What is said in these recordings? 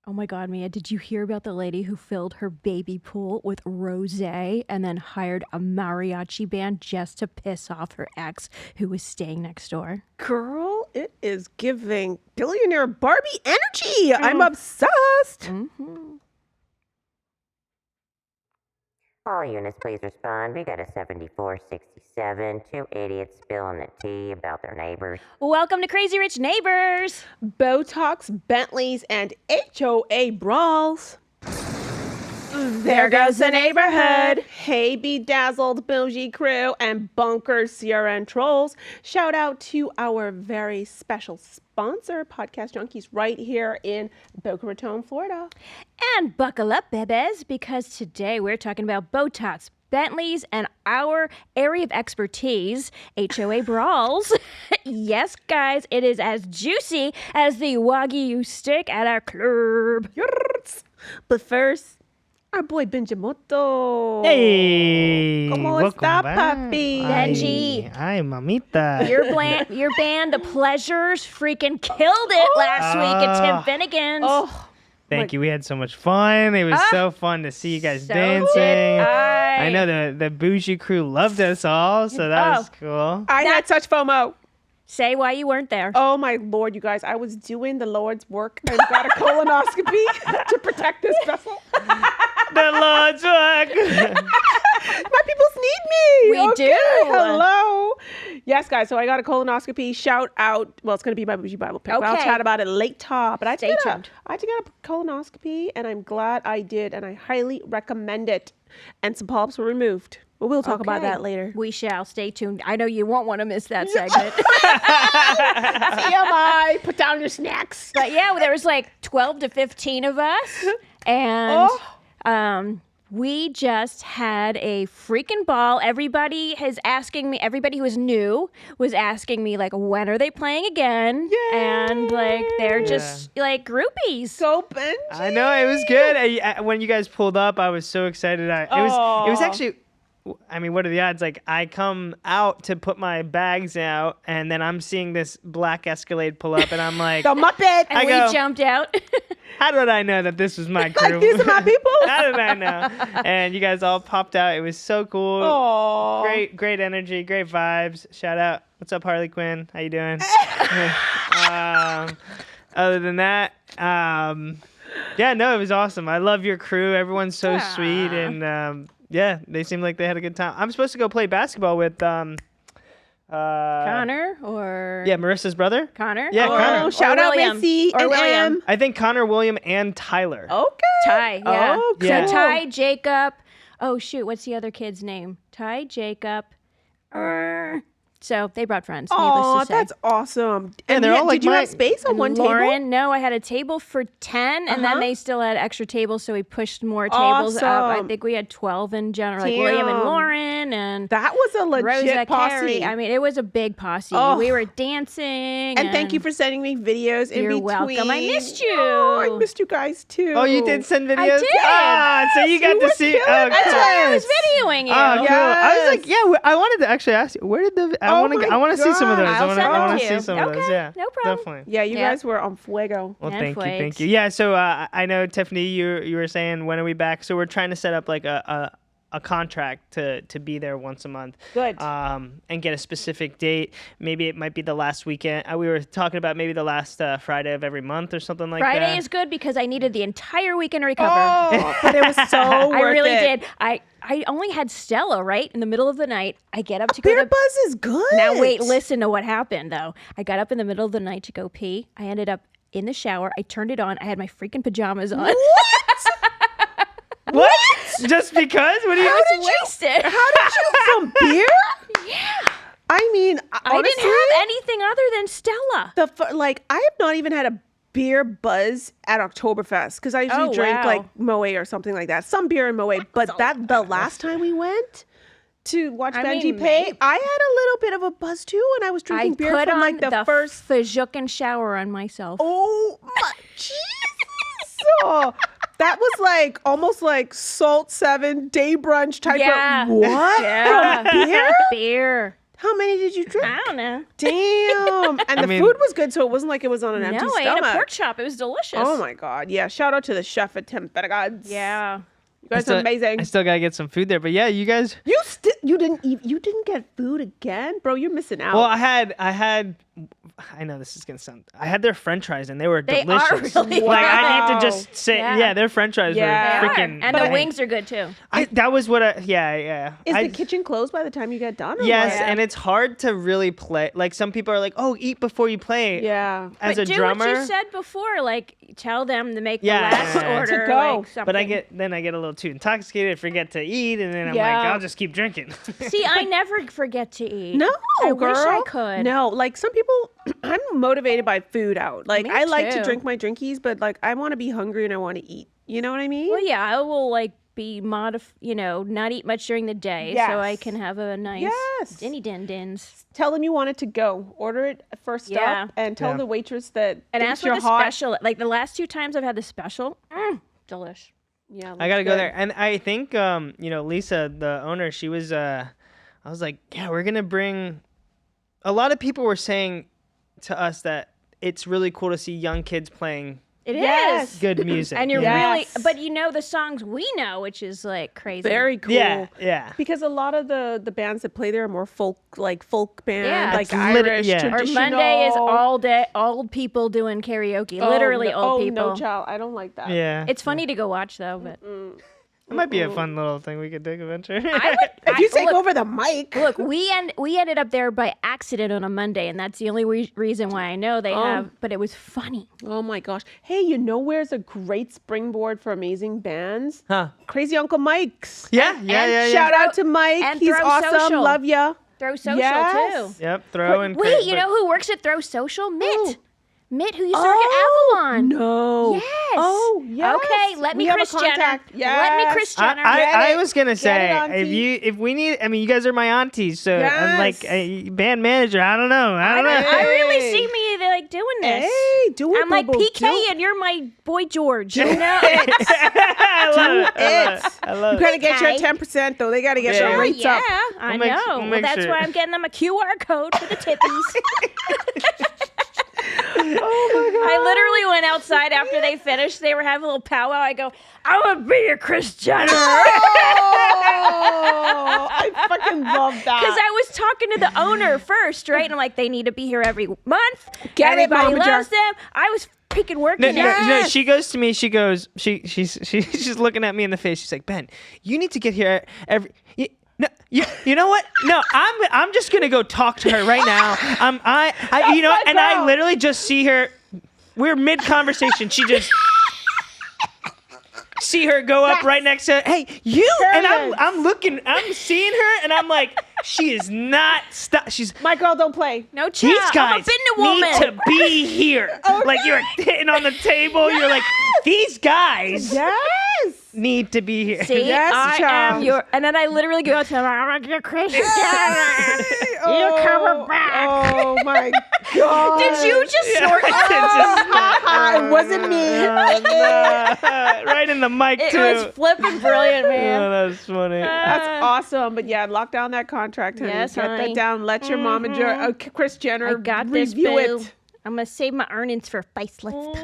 Oh my God, Mia, did you hear about the lady who filled her baby pool with rosé and then hired a mariachi band just to piss off her ex who was staying next door? Girl, it is giving billionaire Barbie energy. I'm obsessed. Mm-hmm. All units, please respond. We got a 7467. Two idiots spilling the tea about their neighbors. Welcome to Crazy Rich Neighbors. Botox, Bentleys, and HOA Brawls. There goes the neighborhood. Hey, bedazzled bougie crew and bunkers, Sierra and trolls. Shout out to our very special sponsor, Podcast Junkies, right here in Boca Raton, Florida. And buckle up, bebes, because today we're talking about Botox, Bentleys, and our area of expertise, HOA Brawls. Yes, guys, it is as juicy as the Wagyu steak at our club. Yes. But first, our boy Benjamoto. Hey, ¿Cómo welcome está, back. papi? Benji. Hi, mamita. Your band, The Pleasures, freaking killed it last week at Tim Finnegan's. Oh, Thank you. We had so much fun. It was so fun to see you guys So dancing. did I know the bougie crew loved us all, so that was cool. I had such FOMO. Say why you weren't there. Oh my Lord, you guys. I was doing the Lord's work and got a colonoscopy to protect this vessel. The Lord's work. My peoples need me. We do. Hello. Yes, guys. So I got a colonoscopy. Shout out. Well, it's going to be my Bougie Bible pick. But I'll Okay. chat about it later. But I Stay had tuned. to get a colonoscopy, and I'm glad I did, and I highly recommend it. And some polyps were removed. But we'll talk about Okay. that later. We shall. Stay tuned. I know you won't want to miss that segment. TMI. Put down your snacks. But yeah, there was like 12 to 15 of us. And we just had a freaking ball. Everybody who was new was asking me, like, when are they playing again? Yay. And, like, they're just, like, groupies. So Benji. I know, it was good. When you guys pulled up, I was so excited. It was actually, I mean, what are the odds? Like, I come out to put my bags out, and then I'm seeing this black Escalade pull up, and I'm like, The Muppet. And I we go- jumped out. how did I know that this was my crew? These are my people. How did I know? And you guys all popped out. It was so cool. Aww. Great energy, great vibes. Shout out. What's up, Harley Quinn? How you doing? Other than that, yeah, no, it was awesome. I love your crew. Everyone's so sweet, and yeah, they seemed like they had a good time. I'm supposed to go play basketball with Connor or... Yeah, Marissa's brother. Connor? Yeah, Connor. Oh, shout out William. Missy Or and William. M. I think Connor, William, and Tyler. Okay. Ty, yeah. Oh, cool. Yeah. So Ty, Jacob. Oh, shoot. What's the other kid's name? Ty, Jacob. So they brought friends. Oh, Needless to say. that's awesome. Yeah, And they're all like did you my- have space on one Lauren, table? no, I had a table for 10, and Uh-huh. then they still had extra tables, so we pushed more tables up. I Awesome. think we had 12 in general, like William and Damn. Lauren and That was a legit Rosa posse. Carey. I mean, it was a big posse. Oh. We were dancing. And thank you for sending me videos in You're between. welcome. I missed you. Oh, I missed you guys too. Oh, you did send videos? I did. Ah, so you got you to were see. killing Oh, it. That's cool. why I was videoing you. Oh, cool. I was like, Yes. yeah. I wanted to actually ask you, where did the? I Oh want to. my I want to see some of those. God. I'll I send want them to to see you. some of those. Okay, Yeah, no problem. Definitely. Yeah, you Yeah. guys were on fuego. Well, And thank you, thank flakes. you. Yeah, so I know Tiffany, you were saying when are we back? So we're trying to set up like a contract to be there once a month. Good. And get a specific date. Maybe it might be the last weekend. We were talking about maybe the last Friday of every month or something like that. Friday is good because I needed the entire weekend to recover. Oh, but it was so worth I really it. did. I only had Stella, right? In the middle of the night. I get up to Beer go to... Buzz is good. Now, wait, listen to what happened, though. I got up in the middle of the night to go pee. I ended up in the shower. I turned it on. I had my freaking pajamas on. What? Just because? What do you? I was wasted. How did you some beer? Yeah. I mean, I honestly, didn't have anything other than Stella. like I have not even had a beer buzz at Oktoberfest because I usually Oh, drink wow. like Moët or something like that. Some beer in Moët, but the last time we went to watch I Benji mean, Pay, maybe. I had a little bit of a buzz too, and I was I drinking beer put from on like the first. fajukin shower on myself. Oh my Jesus! Oh, that was like almost like Salt 7 day brunch type Yeah. of what? Yeah. From beer? Beer. How many did you drink? I don't know. Damn. And the food was good, so it wasn't like it was on an empty No, stomach. I ate a pork chop. It was delicious. Oh my God. Yeah. Shout out to the chef at Tim Finnegan. Yeah. You guys are amazing. I still gotta get some food there, but yeah, you guys. You didn't get food again, bro. You're missing out. Well, I had. I know this is gonna sound. I had their French fries and they were They delicious. are really Like I need to good. just say, Yeah. their French fries Yeah. were They are. freaking. And the wings are good too. That was what I. Yeah. Is the kitchen closed by the time you get done? Or Yes, what? and it's hard to really play. Like some people are like, "Oh, eat before you play." Yeah. As But a do drummer. what you said before. Like, tell them to make Yeah. the last Yeah. order. To go. Like, something. But I get a little too intoxicated, forget to eat, and then I'm Yeah. like, I'll just keep drinking. See, I never forget to eat. No, I girl. wish I could. No, like some people, I'm motivated by food out. Like Me I like to too. drink my drinkies, but like I want to be hungry and I want to eat. You know what I mean? Well, yeah, I will like be not eat much during the day, so I Yes. can have a nice Yes. dinny din-dins. Tell them you want it to go. Order it first Yeah. up, and tell Yeah. the waitress that And thinks ask for you're the hot. special. Like the last 2 times I've had the special, delish. Yeah, I gotta looks go good. there, and I think Lisa, the owner, she was. I was like, yeah, we're gonna bring. A lot of people were saying to us that it's really cool to see young kids playing It is. Yes. good music. And you're Yes. really, but you know the songs we know, which is like crazy. Very cool. Yeah. Because a lot of the bands that play there are more folk band, Yeah, like it's Irish, yeah. Or traditional. Monday is all day, old people doing karaoke. Literally no, old oh, people. no, child. I don't like that. Yeah. It's funny to go watch though, but It might be a fun little thing we could take eventually. If you take over the mic. look, we ended up there by accident on a Monday, and that's the only reason why I know they have. But it was funny. Oh my gosh. Hey, you know where's a great springboard for amazing bands? Huh. Crazy Uncle Mike's. Yeah. Shout out to Mike. and He's Throw awesome. Social. Love ya. Throw Social Yes. too. Yep. Throw and Wait, you know who works at Throw Social? Mitt. Mitt, who used to work at Avalon. No. Yes. Oh, yes. Okay, let me We have a Kris Jenner. contact. Let me Yes. Kris Jenner. I it. was gonna say it, auntie. if we need, I mean, you guys are my aunties, so I'm like Yes. a band manager. I don't know. I don't know. I really Hey. see me like doing this. Hey, do it, I'm like boo-boo. PK, Do it. and you're my boy George. You know? I love it. It. I love You it. gotta get your Okay. 10% though. They gotta get Yeah. your rates yeah, up. I We'll make- know. we'll Well, make that's sure. why I'm getting them a QR code for the tippies. I literally went outside after they finished. They were having a little powwow. I go, I want to be your Kris Jenner. Oh, I fucking love that. Because I was talking to the owner first, right? And I'm like, they need to be here every month. Get it, Everybody Mama loves Jar. them. I was freaking working. No, it. she goes to me. She goes. She's looking at me in the face. She's like, Ben, you need to get here every. You know what? No, I'm just gonna go talk to her right now. You know, and I literally just see her. We're mid conversation. She just. See her go up right next to her. Hey, you, and I'm looking, I'm seeing her, and I'm like, she is not stop. She's My girl don't play. No child. these I'm a guys bindle need woman. to be here. Like you're hitting on the table. You're like, these guys Yes. need to be here. See, Yes, I am child. your, and then I literally go to them. I want your Kris Jenner. You coming back? Oh my god. Did you just snort? It wasn't me. Right in the mic It too. was flipping brilliant, man. Oh, that's funny. That's awesome. But yeah, lock down that contract, honey. Yes, Get honey. that down. Let your mama, Kris Jenner, I got this, review boo. it. I'm gonna save my earnings for facelift.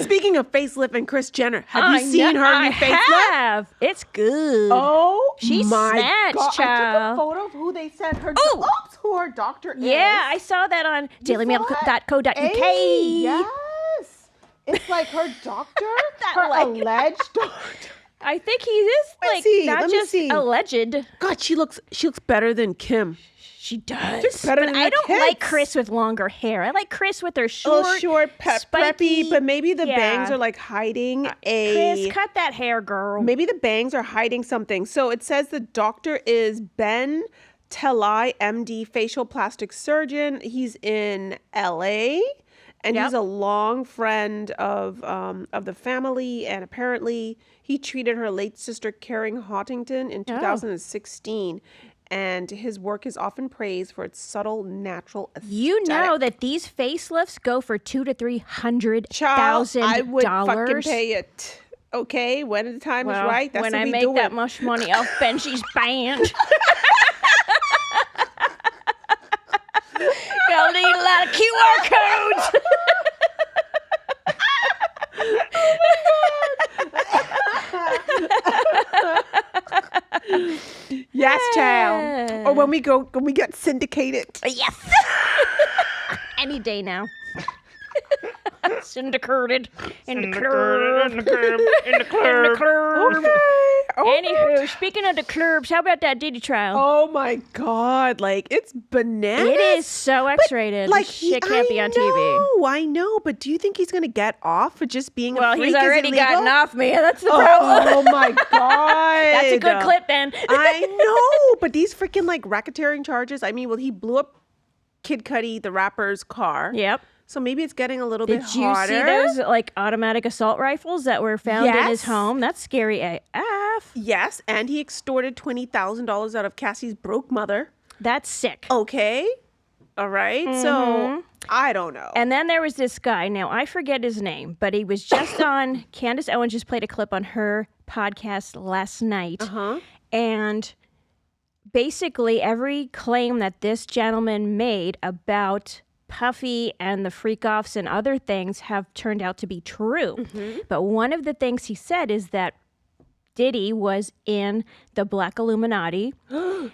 Speaking of facelift and Kris Jenner, have you seen her I new facelift? have. It's good. Oh, She my snatched, God. I took a child. photo of who they said her. Ooh. Oops, who her doctor is. Yeah, I saw that on dailymail.co.uk. Hey, yes. It's like her doctor, her leg. alleged doctor. I think he is like see, not let me just see. alleged. God, she looks better than Kim. She does. She's better but than I the don't kids. like Kris with longer hair. I like Kris with her short, Preppy, spiky. but maybe the Yeah. bangs are like hiding Kris, cut that hair, girl. Maybe the bangs are hiding something. So it says the doctor is Ben Telai, MD, facial plastic surgeon. He's in LA. And he's a long friend of the family, and apparently he treated her late sister Karen Hottington in 2016. And his work is often praised for its subtle, natural aesthetic. You know that these facelifts go for $200,000 to Child, $300,000. I would fucking pay it. Okay, when the time is right, that's when what I we make do that it. much money off Benji's band. lot of QR codes. Yes, child. Or when we get syndicated. Yes. Any day now. Syndicated. In the club. In the club. Okay. Anywho, speaking of the clubs, how about that Diddy trial? Oh my God. Like, it's bananas. It is so X-rated. Like, shit can't be on TV. I know, but do you think he's going to get off for just being a freak? Well, he's already Is it legal? gotten off me. That's the problem. Oh my God. That's a good clip, Ben. I know, but these freaking like racketeering charges. I mean, well, he blew up Kid Cudi, the rapper's car. Yep. So maybe it's getting a little bit Did you harder. see those like automatic assault rifles that were found in his Yes. home? That's scary AF. Yes, and he extorted $20,000 out of Cassie's broke mother. That's sick. Okay. All right. So I don't know. And then there was this guy. Now, I forget his name, but he was just on, Candace Owens just played a clip on her podcast last night. And basically every claim that this gentleman made about Puffy and the freak-offs and other things have turned out to be true. But one of the things he said is that Diddy was in the Black Illuminati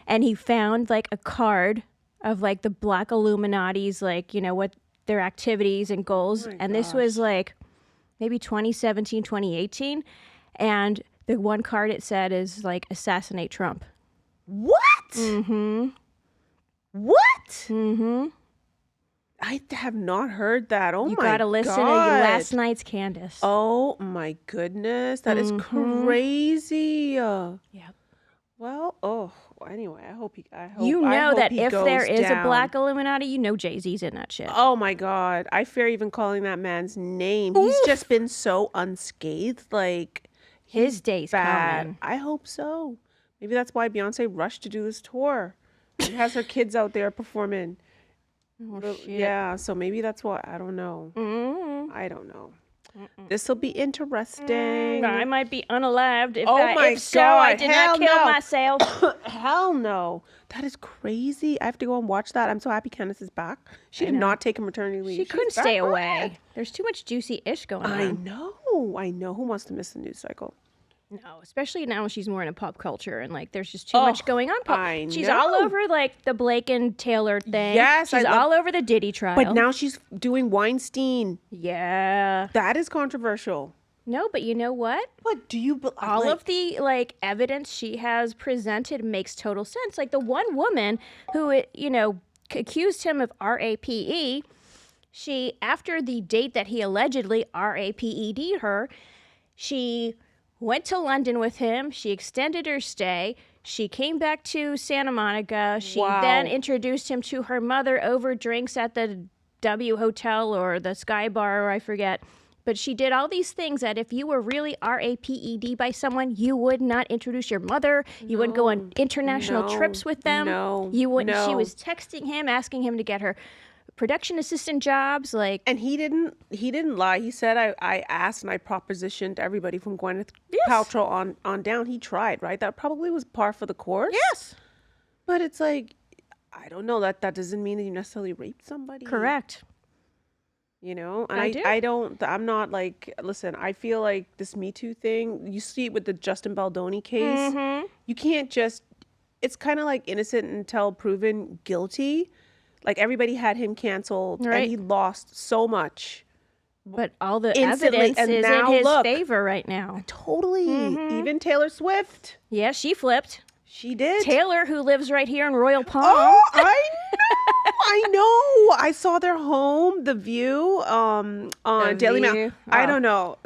and he found like a card of like the Black Illuminati's, like, you know, what their activities and goals. And this was like maybe 2017, 2018. And the one card it said is like assassinate Trump. What? What? I have not heard that. Oh You my gotta listen to God. last night's Candace. Oh my goodness. That is crazy. Yep. Well, anyway, I hope You I know hope that he if goes there is down. a Black Illuminati, you know Jay-Z's in that shit. Oh my God. I fear even calling that man's name. He's just been so unscathed. Like, His day's bad. coming. I hope so. Maybe that's why Beyonce rushed to do this tour. She has her kids out there performing. Yeah, so maybe that's why. I don't know. I don't know. This will be interesting. I might be unalived. If Oh my if so, I God, did hell not kill no. myself. Hell no. That is crazy. I have to go and watch that. I'm so happy Candace is back. She did not take a maternity leave. She She's couldn't back. stay away. There's too much juicy ish going on. I know. Who wants to miss the news cycle? No, especially now she's more into pop culture and like there's just too much going on. I She's know. all over like the Blake and Taylor thing. Yes, she's I love- all over the Diddy trial. But now she's doing Weinstein. yeah. That is controversial. No, but you know what? What do you All of the like evidence she has presented makes total sense. Like the one woman who, you know, accused him of RAPE, she, after the date that he allegedly RAPED'd her, she went to London with him. She extended her stay. She came back to Santa Monica. She then introduced him to her mother over drinks at the W Hotel or the Sky Bar, or I forget. But she did all these things that if you were really RAPED by someone, you would not introduce your mother. You wouldn't go on international trips with them. You wouldn't. She was texting him, asking him to get her production assistant jobs. Like, And he didn't lie. He said, I asked and I propositioned everybody from Gwyneth Paltrow on down. He tried, right? That probably was par for the course. yes, But it's like, I don't know. That doesn't mean that you necessarily raped somebody. correct. You know? And I do. I'm not like, listen, I feel like this Me Too thing, you see it with the Justin Baldoni case. You can't just, it's kind of like innocent until proven guilty. Like everybody had him canceled Right. and he lost so much. But all the Instantly, evidence and is in now his look. favor right now. Totally. Even Taylor Swift. Yeah, she flipped. She did. Taylor, who lives right here in Royal Palm. Oh, I know. I saw their home, The View, on Daily Mail. View. I Oh. don't know.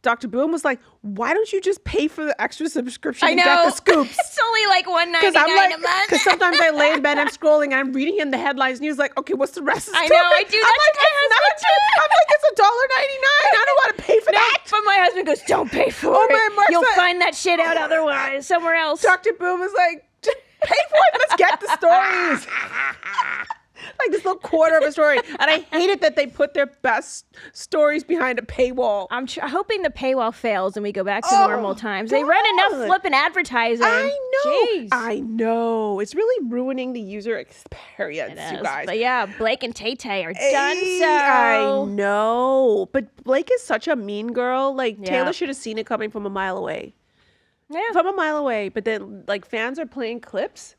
Dr. Boom was like, "Why don't you just pay for the extra subscription I and get know. the scoops?" It's only like Because $1.99 a month. because sometimes I lay in bed, I'm scrolling, and I'm reading him the headlines, and he was like, "Okay, what's the rest?" Of the I know, story?" I do I'm that like, to my "It's not husband, cheap." I'm like, "It's $1.99. I don't want to pay for that." But my husband goes, "Don't pay for Oh, it. my Mark You'll said- find that shit out otherwise somewhere else." Dr. Boom was like, "Just pay for it. Let's get the stories." like this little quarter of a story. And I hate it that they put their best stories behind a paywall. I'm hoping the paywall fails and we go back to normal times. They run enough flipping advertising. I know. Jeez. I know. It's really ruining the user experience, you guys. But yeah, Blake and Tay-Tay are done I know. But Blake is such a mean girl. Like, Yeah. Taylor should have seen it coming from a mile away. Yeah. From a mile away. But then, like, fans are playing clips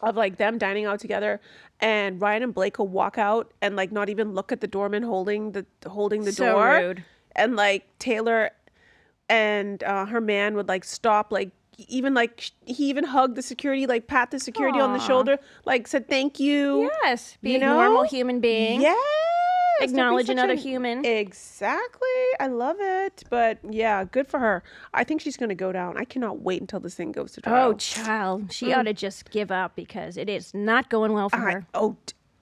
of, like, them dining out together. And Ryan and Blake will walk out and, like, not even look at the doorman holding the So door. rude. And, like, Taylor and her man would, like, stop, like, even, like, he even hugged the security, like, pat the security on the shoulder, like, said thank you. Yes. Be You a know? normal human being. Yes. Acknowledge Don't be such another human. Exactly. I love it. But yeah, good for her. I think she's going to go down. I cannot wait until this thing goes to trial. Oh, child. She ought to just give up because it is not going well for her.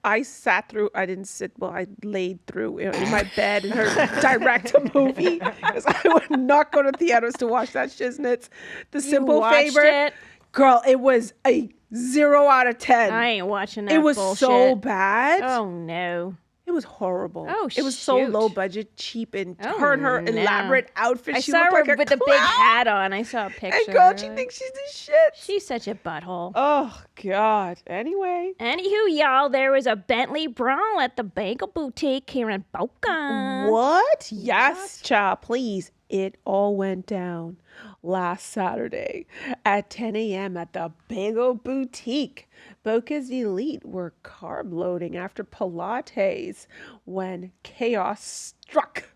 I sat through, I didn't sit, well, I laid through in my bed in her direct movie because I would not go to theaters to watch that shiznits. The Simple watched Favor. it? Girl, it was a 0 out of 10. I ain't watching that It was bullshit. so bad. Oh, no. It was horrible. Oh, it was so shoot. low budget, cheap, and Oh, her and her no. elaborate outfit. I She saw looked her like a with the big clown. hat on. I saw a picture. And God, she thinks she's the shit. She's such a butthole. Oh God. Anyway, Anywho, y'all, there was a Bentley brawl at the Bagel Boutique here in Boca. what? Yes, child. Please. It all went down last Saturday at 10 a.m. at the Bagel Boutique. Boca's elite were carb loading after Pilates when chaos struck.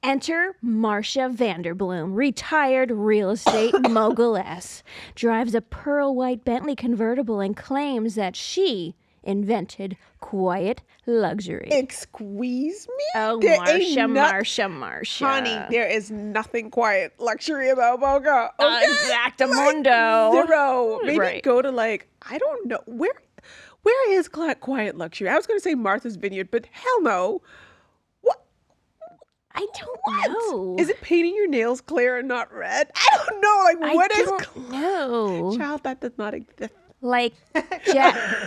Enter Marcia Vanderbloom, retired real estate moguless, drives a pearl white Bentley convertible and claims that she invented quiet luxury. Excuse me? Oh, There ain't Marcia. Honey, there is nothing quiet luxury about Boca. Okay? Exactamundo. Zero. Maybe Right. go to I don't know. Where is quiet luxury? I was going to say Martha's Vineyard, but hell no. What? I don't know. Is it painting your nails clear and not red? I don't know. What is? I don't know. Child, that does not exist. Like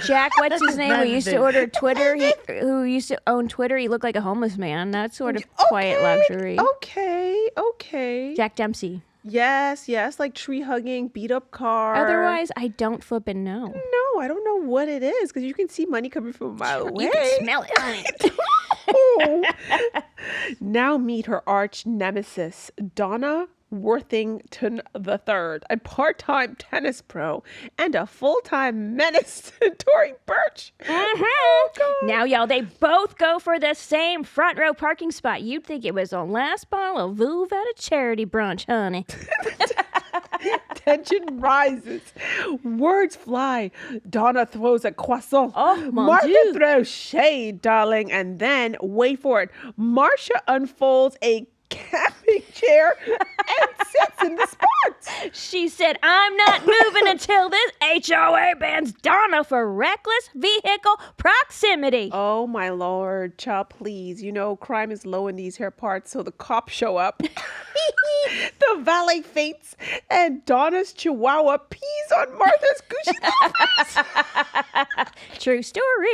Jack, what's his name? Who used to order Twitter? Who used to own Twitter? He looked like a homeless man. That's sort of quiet luxury. Okay. Jack Dempsey. Yes, like tree hugging, beat up car. Otherwise, I don't flippin' know. No, I don't know what it is because you can see money coming from a mile away. You can smell it, honey. Now meet her arch nemesis, Donna Worthington III, a part-time tennis pro and a full-time menace to Tory Burch. Oh, God. Now, y'all, they both go for the same front row parking spot. You'd think it was the last bottle of Vouv at a charity brunch, honey. Tension rises. Words fly. Donna throws a croissant. Oh, mon Martha Dieu. throws shade, darling. And then, wait for it, Marcia unfolds a camping chair and sits in the spot. She said, I'm not moving until this HOA bans Donna for reckless vehicle proximity. Oh, my Lord. Child, please. You know, crime is low in these here parts, so the cops show up. The valet faints, and Donna's chihuahua pees on Martha's Gucci face. True story.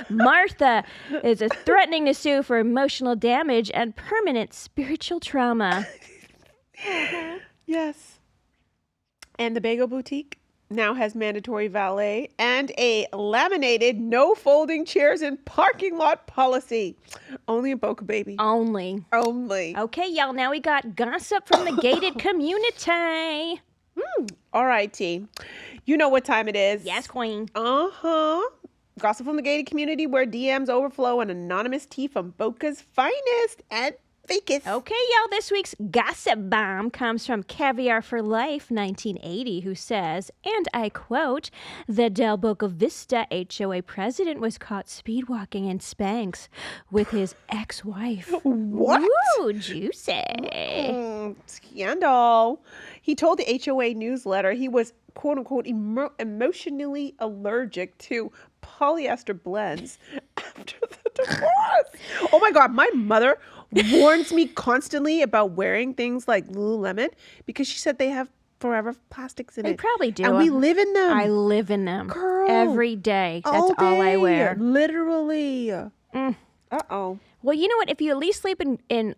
Martha is threatening to sue for emotional damage and permanent spiritual trauma. Yes. And the Bagel Boutique now has mandatory valet and a laminated no folding chairs in parking lot policy. Only in Boca, baby. Only. Okay, y'all, now we got gossip from the gated community. All right, T. You know what time it is. Yes, queen. Uh-huh. Gossip from the gated community where DMs overflow and anonymous tea from Boca's finest and fakest. Okay, y'all, this week's gossip bomb comes from Caviar for Life 1980, who says, and I quote, the Del Boca Vista HOA president was caught speedwalking in Spanx with his ex-wife. What? Ooh, juicy. Scandal. He told the HOA newsletter he was, quote unquote, emotionally allergic to polyester blends after the divorce. Oh my God, my mother warns me constantly about wearing things like Lululemon because she said they have forever plastics in They it. probably do. And we live in them. I live in them. Girl. Every day. That's all all I day, wear. Literally. Mm. Uh-oh. Well, you know what? If you at least sleep in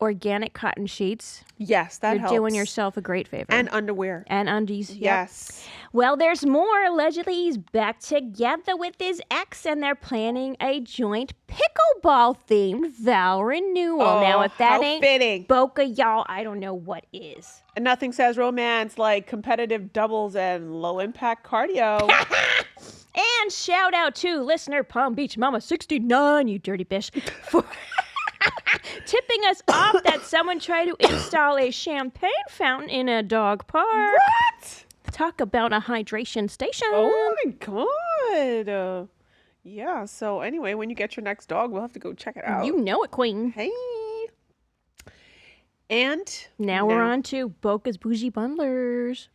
organic cotton sheets, Yes, that you're helps. doing yourself a great favor. And underwear. And undies. Yep. Yes. Well, there's more. Allegedly, he's back together with his ex, and they're planning a joint pickleball-themed vow renewal. Now, if that how ain't fitting. Boca, y'all, I don't know what is. And nothing says romance like competitive doubles and low-impact cardio. And shout out to listener Palm Beach Mama 69, you dirty bitch, for tipping us off that someone tried to install a champagne fountain in a dog park. What? Talk about a hydration station. Oh my God. Yeah, so anyway, when you get your next dog, we'll have to go check it out. You know it, Queen. Hey. And Now we're on to Boca's Bougie Blunders.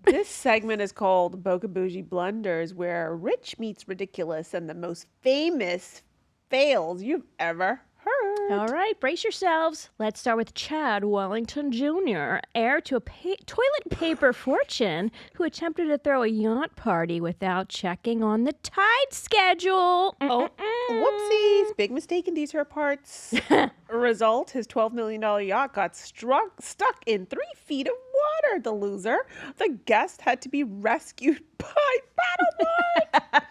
This segment is called Boca Bougie Blunders, where rich meets ridiculous and the most famous fails you've ever heard. All right, brace yourselves. Let's start with Chad Wellington Jr., heir to a toilet paper fortune, who attempted to throw a yacht party without checking on the tide schedule. Oh, whoopsies. Big mistake in these her parts. Result, his $12 million yacht got stuck in 3 feet of water, the loser. The guest had to be rescued by paddleboard.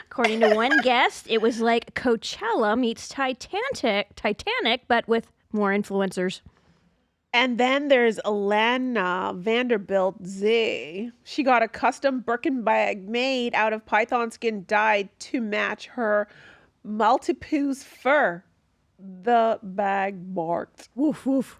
According to one guest, it was like Coachella meets Titanic, but with more influencers. And then there's Alana Vanderbilt Z. She got a custom Birkin bag made out of python skin dyed to match her Maltipoo's fur. The bag marked. Woof, woof.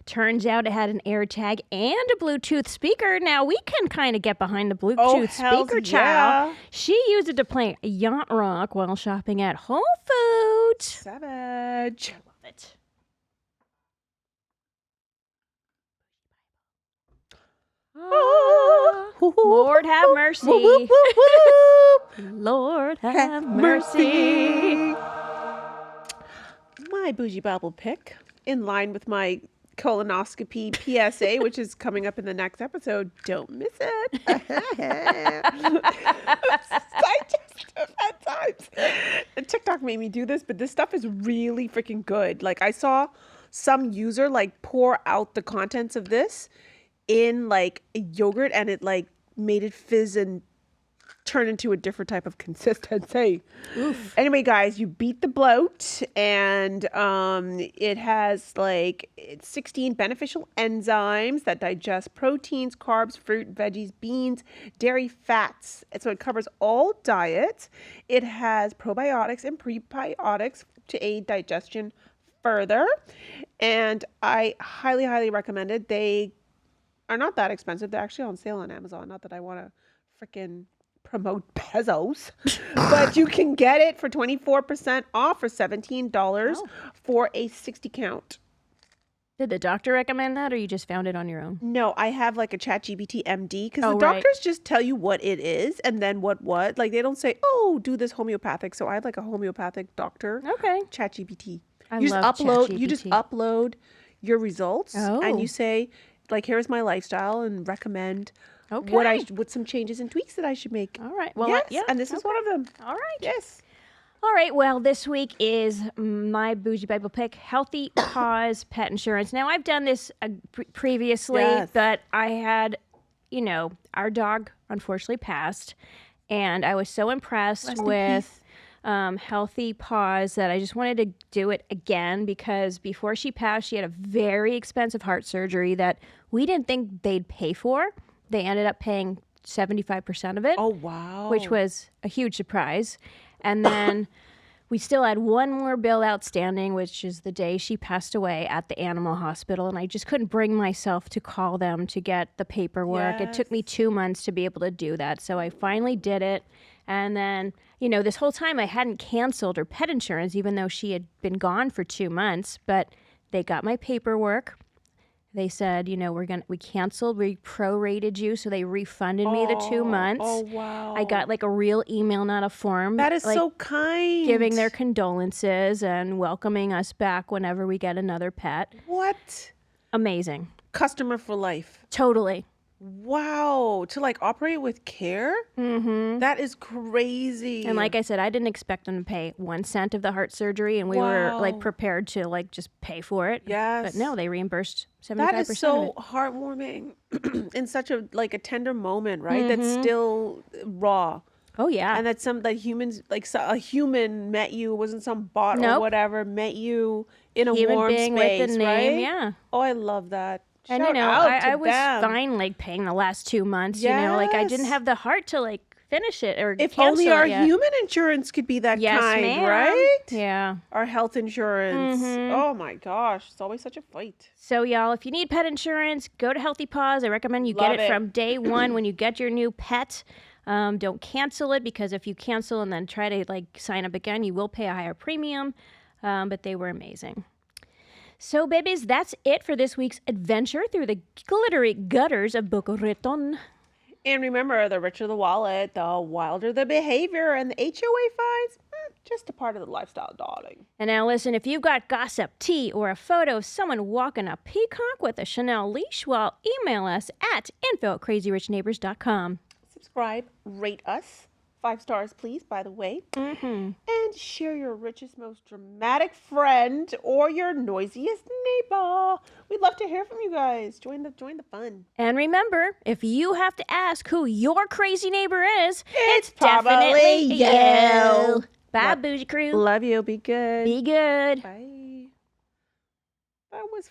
Turns out it had an AirTag and a Bluetooth speaker. Now we can kind of get behind the Bluetooth speaker, child. yeah. She used it to play yacht rock while shopping at Whole Foods. Savage. Love it. Lord have mercy. Whoop, whoop, whoop, whoop. Lord have mercy. My Bougie Bible pick, in line with my colonoscopy PSA, which is coming up in the next episode. Don't miss it. Digestive at times. And TikTok made me do this, but this stuff is really freaking good. Like, I saw some user like pour out the contents of this in like a yogurt, and it like made it fizz and turn into a different type of consistency. Oof. Anyway, guys, you beat the bloat, and it has like 16 beneficial enzymes that digest proteins, carbs, fruit, veggies, beans, dairy, fats. And so it covers all diets. It has probiotics and prebiotics to aid digestion further, and I highly, highly recommend it. They are not that expensive. They're actually on sale on Amazon. Not that I want to freaking promote pesos, but you can get it for 24% off for $17 for a 60 count. Did the doctor recommend that, or you just found it on your own? No, I have like a ChatGPT MD, because the right. doctors just tell you what it is and then what, like they don't say, oh, do this homeopathic. So I have like a homeopathic doctor. Okay. ChatGPT. I You love just ChatGPT. upload your results, Oh. and you say, like, here's my lifestyle, and recommend Okay. what some changes and tweaks that I should make. All right. Well, yes, yeah. and this is one of them. All right. Yes. All right. Well, this week is my Bougie Bible pick, Healthy Paws Pet Insurance. Now, I've done this previously, Yes. but I had, our dog unfortunately passed, and I was so impressed Rest in with Healthy Paws that I just wanted to do it again, because before she passed, she had a very expensive heart surgery that we didn't think they'd pay for. They ended up paying 75% of it. Oh, wow. Which was a huge surprise. And then we still had one more bill outstanding, which is the day she passed away at the animal hospital. And I just couldn't bring myself to call them to get the paperwork. It took me 2 months to be able to do that. So I finally did it. And then, this whole time I hadn't canceled her pet insurance, even though she had been gone for 2 months. But they got my paperwork. They said, we canceled, we prorated you, so they refunded me the 2 months. Oh, wow. I got like a real email, not a form. That is like, so kind. giving their condolences and welcoming us back whenever we get another pet. What? Amazing. Customer for life. Totally. Wow. To like operate with care? Mm-hmm. That is crazy. And like I said, I didn't expect them to pay 1 cent of the heart surgery, and we were like Wow. prepared to like just pay for it. Yes. But no, they reimbursed 75% that is of so it. heartwarming in such a like a tender moment, right? That's still raw. Oh yeah. And that that humans like a human met you, wasn't some bot or Nope. whatever, met you in a Human warm being space, with the name, right? yeah. Oh, I love that. And Shout you know, out I to was them. fine like paying the last 2 months. You know, like I didn't Yes. have the heart to like finish it or If cancel only our it yet. human insurance could be that Yes, kind, ma'am. right? Yeah. Our health insurance. Oh my gosh, it's always such a fight. So, y'all, if you need pet insurance, go to Healthy Paws. I recommend you Love get it it. from day one when you get your new pet. Don't cancel it, because if you cancel and then try to like sign up again, you will pay a higher premium. But they were amazing. So, babies, that's it for this week's adventure through the glittery gutters of Boca Raton. And remember, the richer the wallet, the wilder the behavior, and the HOA fines, just a part of the lifestyle, darling. And now listen, if you've got gossip, tea, or a photo of someone walking a peacock with a Chanel leash, well, email us at info@crazyrichneighbors.com. Subscribe, rate us. 5 stars, please, by the way. And share your richest, most dramatic friend or your noisiest neighbor. We'd love to hear from you guys. Join the fun. And remember, if you have to ask who your crazy neighbor is, It's definitely probably you. you. Bye, Yep. Bougie Crew. Love you. Be good. Be good. Bye. That was